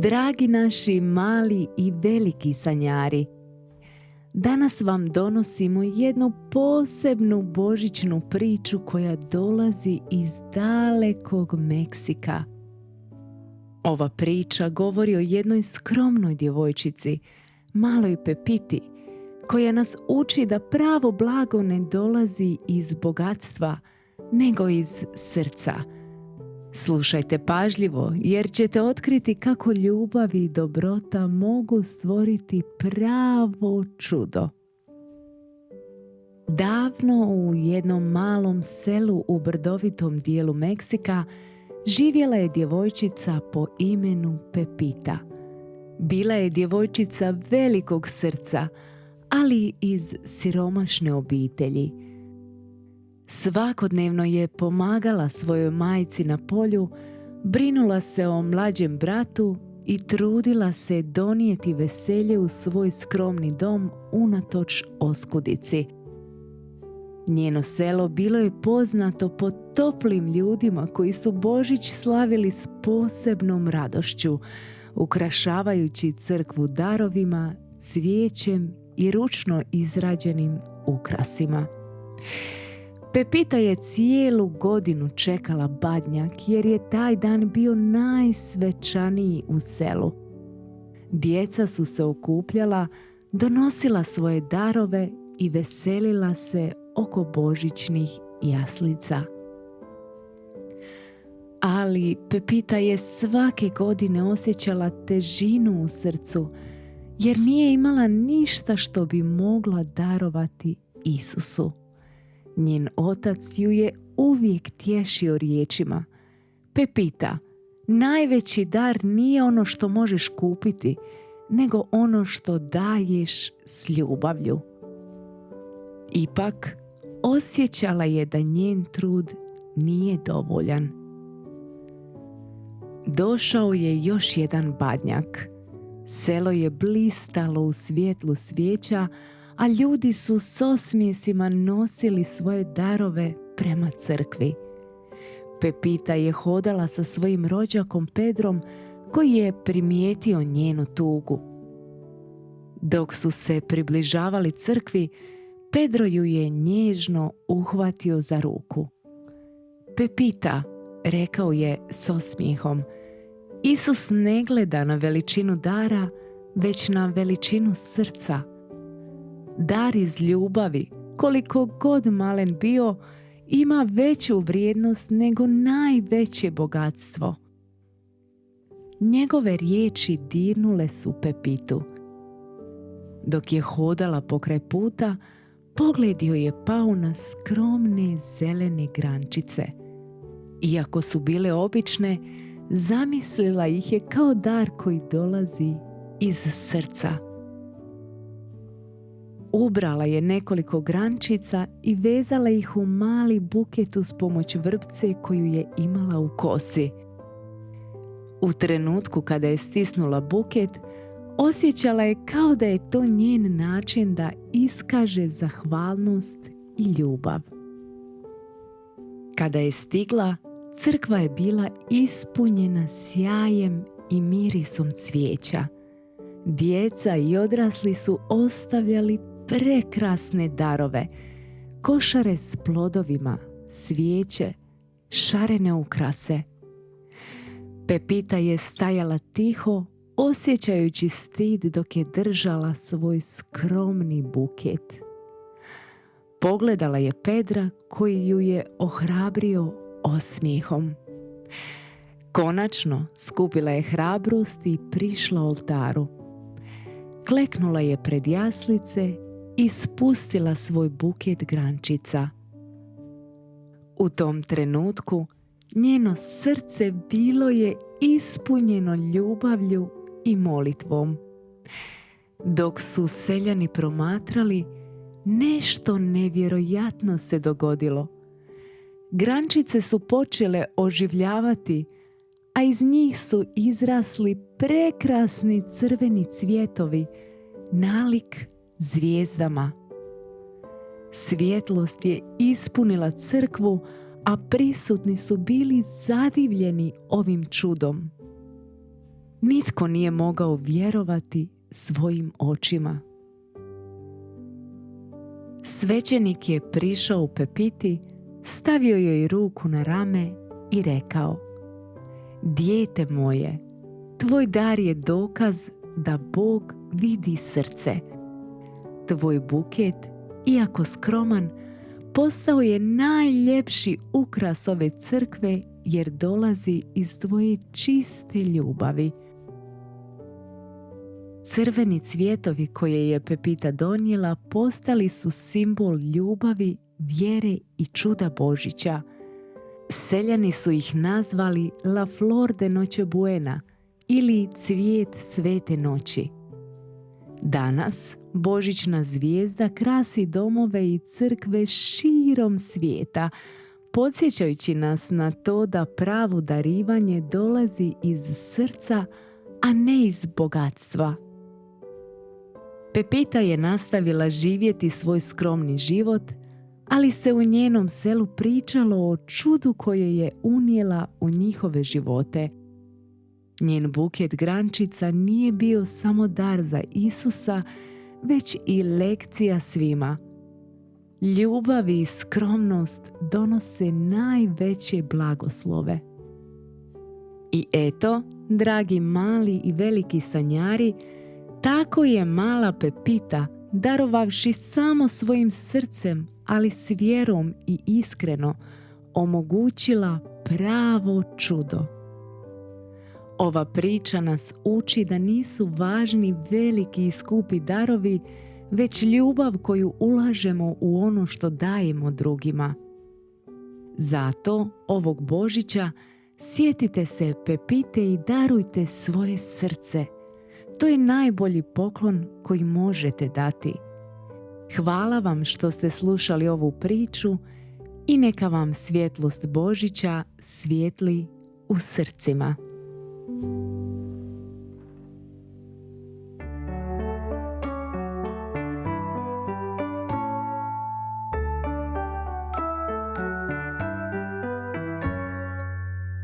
Dragi naši mali i veliki sanjari, danas vam donosimo jednu posebnu božićnu priču koja dolazi iz dalekog Meksika. Ova priča govori o jednoj skromnoj djevojčici, maloj Pepiti, koja nas uči da pravo blago ne dolazi iz bogatstva, nego iz srca. Slušajte pažljivo, jer ćete otkriti kako ljubav i dobrota mogu stvoriti pravo čudo. Davno u jednom malom selu u brdovitom dijelu Meksika živjela je djevojčica po imenu Pepita. Bila je djevojčica velikog srca, ali iz siromašne obitelji. Svakodnevno je pomagala svojoj majci na polju, brinula se o mlađem bratu i trudila se donijeti veselje u svoj skromni dom unatoč oskudici. Njeno selo bilo je poznato po toplim ljudima koji su Božić slavili s posebnom radošću, ukrašavajući crkvu darovima, cvijećem i ručno izrađenim ukrasima. Pepita je cijelu godinu čekala Badnjak jer je taj dan bio najsvečaniji u selu. Djeca su se okupljala, donosila svoje darove i veselila se oko božićnih jaslica. Ali Pepita je svake godine osjećala težinu u srcu jer nije imala ništa što bi mogla darovati Isusu. Njen otac ju je uvijek tješio riječima: Pepita, najveći dar nije ono što možeš kupiti, nego ono što daješ s ljubavlju. Ipak, osjećala je da njen trud nije dovoljan. Došao je još jedan Badnjak. Selo je blistalo u svjetlu svijeća, a ljudi su s osmijesima nosili svoje darove prema crkvi. Pepita je hodala sa svojim rođakom Pedrom, koji je primijetio njenu tugu. Dok su se približavali crkvi, Pedro ju je nježno uhvatio za ruku. Pepita, rekao je s osmijehom, Isus ne gleda na veličinu dara, već na veličinu srca. Dar iz ljubavi, koliko god malen bio, ima veću vrijednost nego najveće bogatstvo. Njegove riječi dirnule su Pepitu. Dok je hodala pokraj puta, pogled joj je pao na skromne zelene grančice. Iako su bile obične, zamislila ih je kao dar koji dolazi iz srca. Ubrala je nekoliko grančica i vezala ih u mali buket uz pomoć vrpce koju je imala u kosi. U trenutku kada je stisnula buket, osjećala je kao da je to njen način da iskaže zahvalnost i ljubav. Kada je stigla, crkva je bila ispunjena sjajem i mirisom cvijeća. Djeca i odrasli su ostavljali prekrasne darove, košare s plodovima, svijeće, šarene ukrase. Pepita je stajala tiho, osjećajući stid dok je držala svoj skromni buket. Pogledala je Pedra koji ju je ohrabrio osmijehom. Konačno skupila je hrabrost i prišla oltaru. Kleknula je pred jaslice i spustila svoj buket grančica. U tom trenutku njeno srce bilo je ispunjeno ljubavlju i molitvom. Dok su seljani promatrali, nešto nevjerojatno se dogodilo. Grančice su počele oživljavati, a iz njih su izrasli prekrasni crveni cvjetovi, nalik zvijezdama. Svjetlost je ispunila crkvu, a prisutni su bili zadivljeni ovim čudom. Nitko nije mogao vjerovati svojim očima. Svećenik je prišao Pepiti, stavio joj ruku na rame i rekao: dijete moje, tvoj dar je dokaz da Bog vidi srce. Tvoj buket, iako skroman, postao je najljepši ukras ove crkve jer dolazi iz tvoje čiste ljubavi. Crveni cvjetovi koje je Pepita donijela postali su simbol ljubavi, vjere i čuda Božića. Seljani su ih nazvali La Flor de Nochebuena ili cvijet svete noći. Danas božićna zvijezda krasi domove i crkve širom svijeta, podsjećajući nas na to da pravo darivanje dolazi iz srca, a ne iz bogatstva. Pepita je nastavila živjeti svoj skromni život, ali se u njenom selu pričalo o čudu koje je unijela u njihove živote. Njen buket grančica nije bio samo dar za Isusa, već i lekcija svima. Ljubav i skromnost donose najveće blagoslove. I eto, dragi mali i veliki sanjari, tako je mala Pepita, darovavši samo svojim srcem, ali s vjerom i iskreno, omogućila pravo čudo. Ova priča nas uči da nisu važni veliki i skupi darovi, već ljubav koju ulažemo u ono što dajemo drugima. Zato ovog Božića sjetite se Pepite i darujte svoje srce. To je najbolji poklon koji možete dati. Hvala vam što ste slušali ovu priču i neka vam svjetlost Božića svijetli u srcima.